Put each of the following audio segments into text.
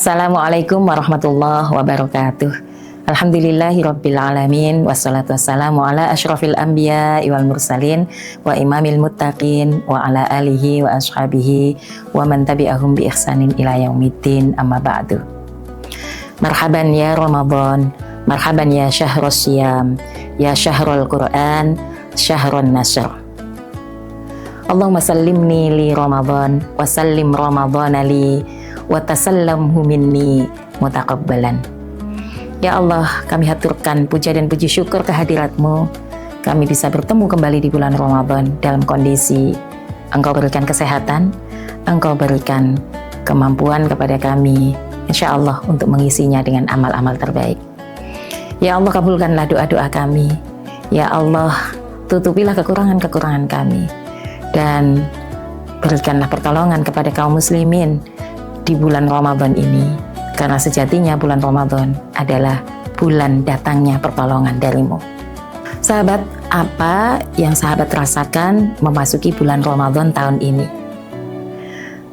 Assalamualaikum warahmatullahi wabarakatuh. Alhamdulillahirabbil alamin wassalatu wassalamu ala asyrafil anbiya wal mursalin wa imamil muttaqin wa ala alihi wa ashabihi wa man tabi'ahum bi ihsanin ila yaumiddin, amma ba'du. Marhaban ya Ramadan, marhaban ya syahrus siyam, ya syahrul Quran, syahrun nasr. Allahumma sallimni li Ramadan wa sallim Ramadana li wa tasallamhu minni mutaqabbalan. Ya Allah, kami haturkan puja dan puji syukur kehadirat-Mu. Kami bisa bertemu kembali di bulan Ramadan dalam kondisi Engkau berikan kesehatan, Engkau berikan kemampuan kepada kami, insya Allah untuk mengisinya dengan amal-amal terbaik. Ya Allah, kabulkanlah doa-doa kami. Ya Allah, tutupilah kekurangan-kekurangan kami dan berikanlah pertolongan kepada kaum muslimin di bulan Ramadan ini, karena sejatinya bulan Ramadan adalah bulan datangnya pertolongan darimu. Sahabat, apa yang sahabat rasakan memasuki bulan Ramadan tahun ini?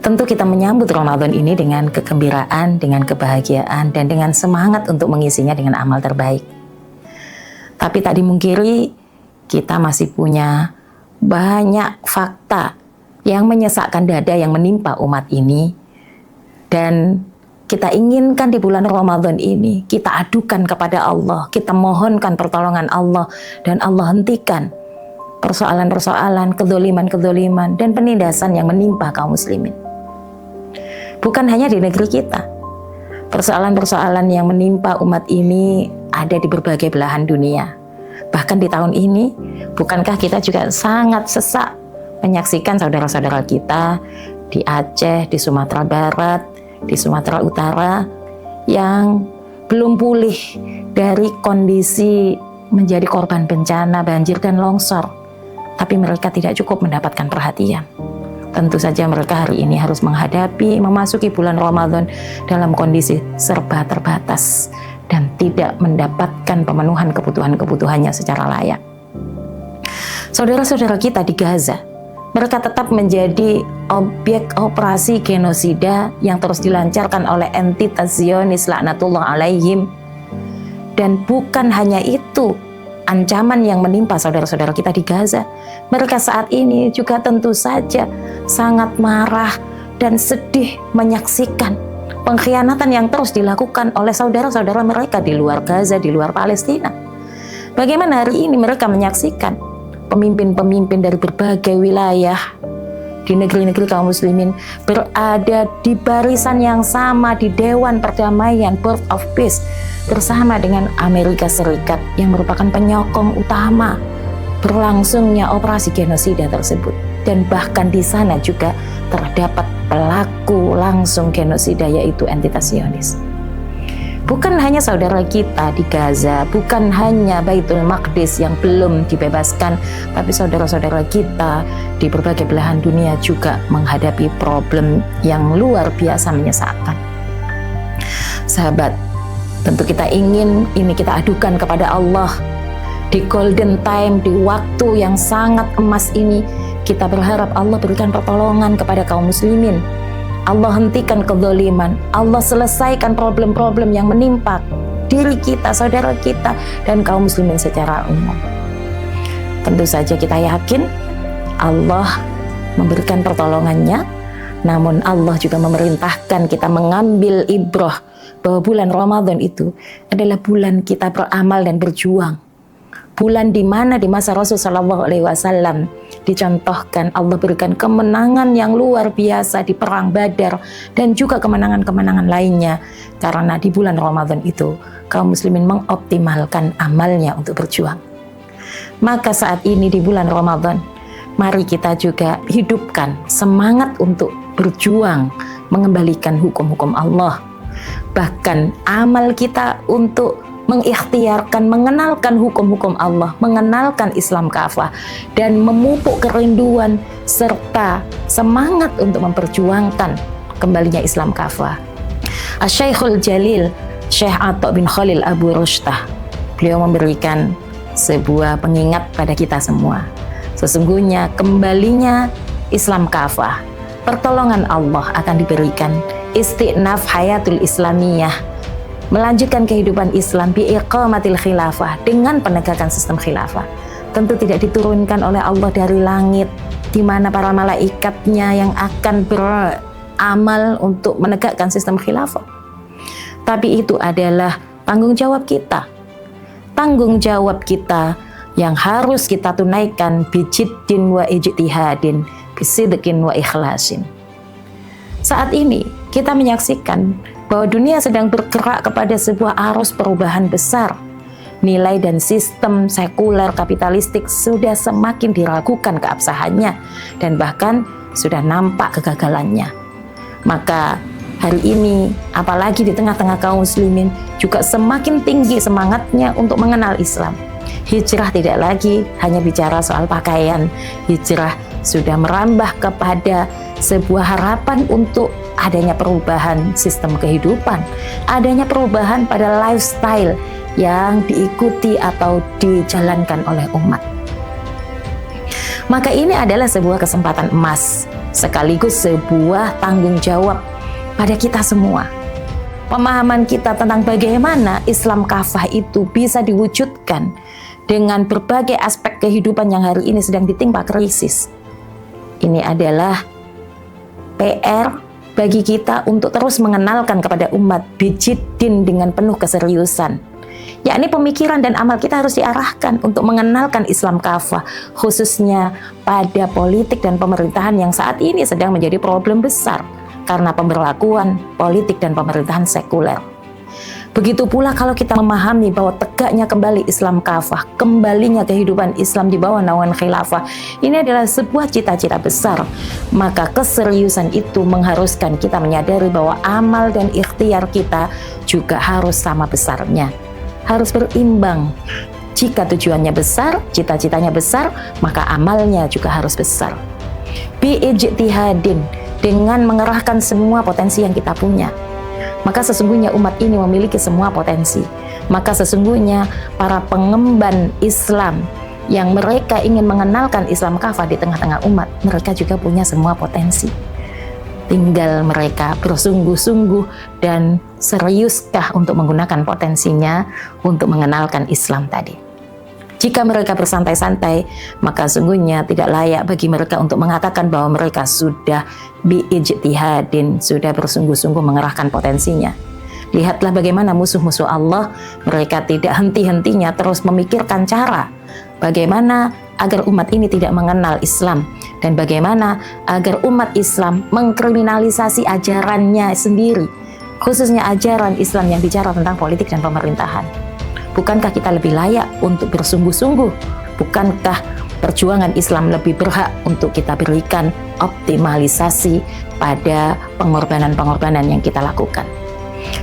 Tentu kita menyambut Ramadan ini dengan kegembiraan, dengan kebahagiaan, dan dengan semangat untuk mengisinya dengan amal terbaik. Tapi tak dimungkiri, kita masih punya banyak fakta yang menyesakkan dada yang menimpa umat ini, dan kita inginkan di bulan Ramadan ini kita adukan kepada Allah, kita mohonkan pertolongan Allah, dan Allah hentikan persoalan-persoalan, kedzoliman-kedzoliman, dan penindasan yang menimpa kaum muslimin. Bukan hanya di negeri kita, persoalan-persoalan yang menimpa umat ini ada di berbagai belahan dunia. Bahkan di tahun ini, bukankah kita juga sangat sesak menyaksikan saudara-saudara kita di Aceh, di Sumatera Barat, di Sumatera Utara yang belum pulih dari kondisi menjadi korban bencana banjir dan longsor, tapi mereka tidak cukup mendapatkan perhatian. Tentu saja mereka hari ini harus memasuki bulan Ramadan dalam kondisi serba terbatas dan tidak mendapatkan pemenuhan kebutuhan-kebutuhannya secara layak. Saudara-saudara kita di Gaza, mereka tetap menjadi objek operasi genosida yang terus dilancarkan oleh entitas Zionis laknatullah alaihim. Dan bukan hanya itu, ancaman yang menimpa saudara-saudara kita di Gaza, mereka saat ini juga tentu saja sangat marah dan sedih menyaksikan pengkhianatan yang terus dilakukan oleh saudara-saudara mereka di luar Gaza, di luar Palestina. Bagaimana hari ini mereka menyaksikan pemimpin-pemimpin dari berbagai wilayah di negeri-negeri kaum muslimin berada di barisan yang sama di Dewan Perdamaian, Board of Peace, bersama dengan Amerika Serikat yang merupakan penyokong utama berlangsungnya operasi genosida tersebut. Dan bahkan di sana juga terdapat pelaku langsung genosida, yaitu entitas Zionis. Bukan hanya saudara kita di Gaza, bukan hanya Baitul Maqdis yang belum dibebaskan, tapi saudara-saudara kita di berbagai belahan dunia juga menghadapi problem yang luar biasa menyesakkan. Sahabat, tentu kita ingin ini kita adukan kepada Allah. Di golden time, di waktu yang sangat emas ini, kita berharap Allah berikan pertolongan kepada kaum muslimin. Allah hentikan kedzaliman, Allah selesaikan problem-problem yang menimpa diri kita, saudara kita, dan kaum muslimin secara umum. Tentu saja kita yakin Allah memberikan pertolongannya, namun Allah juga memerintahkan kita mengambil ibrah bahwa bulan Ramadan itu adalah bulan kita beramal dan berjuang. Bulan di mana di masa Rasulullah SAW dicontohkan Allah berikan kemenangan yang luar biasa di perang Badar dan juga kemenangan-kemenangan lainnya, karena di bulan Ramadan itu kaum muslimin mengoptimalkan amalnya untuk berjuang. Maka saat ini di bulan Ramadan, mari kita juga hidupkan semangat untuk berjuang mengembalikan hukum-hukum Allah. Bahkan amal kita untuk mengikhtiarkan, mengenalkan hukum-hukum Allah, mengenalkan Islam kafah, dan memupuk kerinduan serta semangat untuk memperjuangkan kembalinya Islam kafah. Asy-Syekhul Jalil, Syekh Atha bin Khalil Abu Rushtah, beliau memberikan sebuah pengingat pada kita semua. Sesungguhnya kembalinya Islam kafah, pertolongan Allah akan diberikan istinaf hayatul islamiyah, melanjutkan kehidupan Islam bi iqamatil khilafah, dengan penegakan sistem khilafah. Tentu tidak diturunkan oleh Allah dari langit di mana para malaikatnya yang akan beramal untuk menegakkan sistem khilafah. Tapi itu adalah tanggung jawab kita. Tanggung jawab kita yang harus kita tunaikan bijiddin wa ijtihadin, bisidqin wa ikhlasin. Saat ini kita menyaksikan bahwa dunia sedang bergerak kepada sebuah arus perubahan besar. Nilai dan sistem sekuler kapitalistik sudah semakin diragukan keabsahannya dan bahkan sudah nampak kegagalannya. Maka hari ini, apalagi di tengah-tengah kaum muslimin, juga semakin tinggi semangatnya untuk mengenal Islam. Hijrah tidak lagi hanya bicara soal pakaian. Hijrah sudah merambah kepada sebuah harapan untuk adanya perubahan sistem kehidupan, adanya perubahan pada lifestyle yang diikuti atau dijalankan oleh umat. Maka ini adalah sebuah kesempatan emas, sekaligus sebuah tanggung jawab pada kita semua. Pemahaman kita tentang bagaimana Islam kafah itu bisa diwujudkan dengan berbagai aspek kehidupan yang hari ini sedang ditimpa krisis. Ini adalah PR bagi kita untuk terus mengenalkan kepada umat bijiddin dengan penuh keseriusan. Yakni pemikiran dan amal kita harus diarahkan untuk mengenalkan Islam kafah, khususnya pada politik dan pemerintahan yang saat ini sedang menjadi problem besar karena pemberlakuan politik dan pemerintahan sekuler. Begitu pula kalau kita memahami bahwa tegaknya kembali Islam kafah, kembalinya kehidupan Islam di bawah naungan khilafah, ini adalah sebuah cita-cita besar. Maka keseriusan itu mengharuskan kita menyadari bahwa amal dan ikhtiar kita juga harus sama besarnya, harus berimbang. Jika tujuannya besar, cita-citanya besar, maka amalnya juga harus besar. Bi ijtihadin, dengan mengerahkan semua potensi yang kita punya. Maka sesungguhnya umat ini memiliki semua potensi. Maka sesungguhnya para pengemban Islam yang mereka ingin mengenalkan Islam kafah di tengah-tengah umat, mereka juga punya semua potensi. Tinggal mereka bersungguh-sungguh dan seriuskah untuk menggunakan potensinya untuk mengenalkan Islam tadi. Jika mereka bersantai-santai, maka sungguhnya tidak layak bagi mereka untuk mengatakan bahwa mereka sudah biijtihadin, sudah bersungguh-sungguh mengerahkan potensinya. Lihatlah bagaimana musuh-musuh Allah, mereka tidak henti-hentinya terus memikirkan cara bagaimana agar umat ini tidak mengenal Islam, dan bagaimana agar umat Islam mengkriminalisasi ajarannya sendiri, khususnya ajaran Islam yang bicara tentang politik dan pemerintahan. Bukankah kita lebih layak untuk bersungguh-sungguh? Bukankah perjuangan Islam lebih berhak untuk kita berikan optimalisasi pada pengorbanan-pengorbanan yang kita lakukan?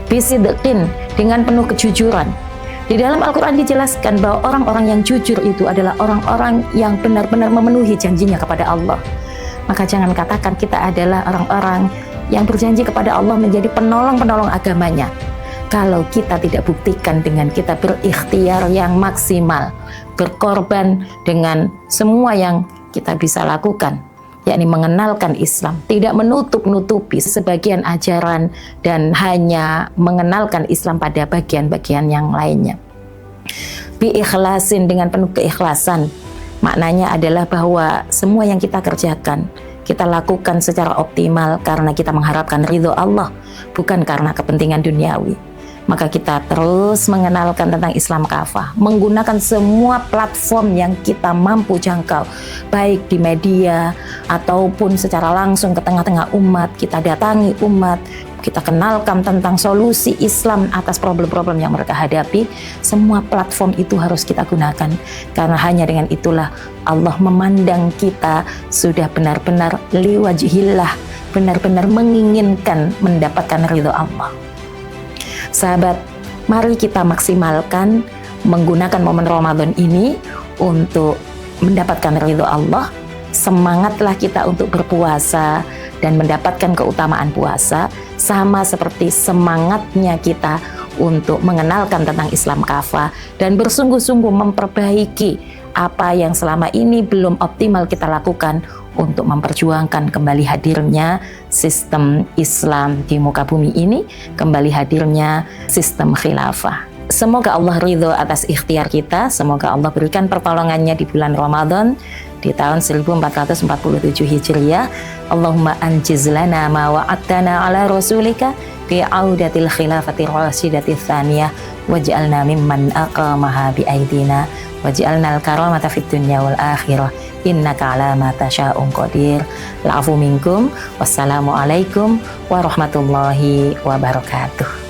Bisidqin, dengan penuh kejujuran. Di dalam Al-Quran dijelaskan bahwa orang-orang yang jujur itu adalah orang-orang yang benar-benar memenuhi janjinya kepada Allah. Maka jangan katakan kita adalah orang-orang yang berjanji kepada Allah menjadi penolong-penolong agamanya, kalau kita tidak buktikan dengan kita berikhtiar yang maksimal, berkorban dengan semua yang kita bisa lakukan, yakni mengenalkan Islam, tidak menutup-nutupi sebagian ajaran dan hanya mengenalkan Islam pada bagian-bagian yang lainnya. Bi-ikhlasin, dengan penuh keikhlasan, maknanya adalah bahwa semua yang kita kerjakan, kita lakukan secara optimal karena kita mengharapkan ridho Allah, bukan karena kepentingan duniawi. Maka kita terus mengenalkan tentang Islam kafah, menggunakan semua platform yang kita mampu jangkau, baik di media ataupun secara langsung ke tengah-tengah umat. Kita datangi umat, kita kenalkan tentang solusi Islam atas problem-problem yang mereka hadapi. Semua platform itu harus kita gunakan, karena hanya dengan itulah Allah memandang kita sudah benar-benar liwajhillah, benar-benar menginginkan mendapatkan ridho Allah. Sahabat, mari kita maksimalkan menggunakan momen Ramadan ini untuk mendapatkan ridho Allah. Semangatlah kita untuk berpuasa dan mendapatkan keutamaan puasa, sama seperti semangatnya kita untuk mengenalkan tentang Islam kafah dan bersungguh-sungguh memperbaiki apa yang selama ini belum optimal kita lakukan untuk memperjuangkan kembali hadirnya sistem Islam di muka bumi ini, kembali hadirnya sistem khilafah. Semoga Allah ridho atas ikhtiar kita, semoga Allah berikan pertolongannya di bulan Ramadan di tahun 1447 Hijriah. Allahumma anjiz lana ma wa'adtana ala rasulika fi audatil khilafati rasyidati tsaniyah waj'alna mimman aqamaha bi aidina waj'alna al-karamata fid dunya wal akhirah innaka ala ma tasya'un qadir. Al'afu minkum. Wassalamu alaikum warahmatullahi wabarakatuh.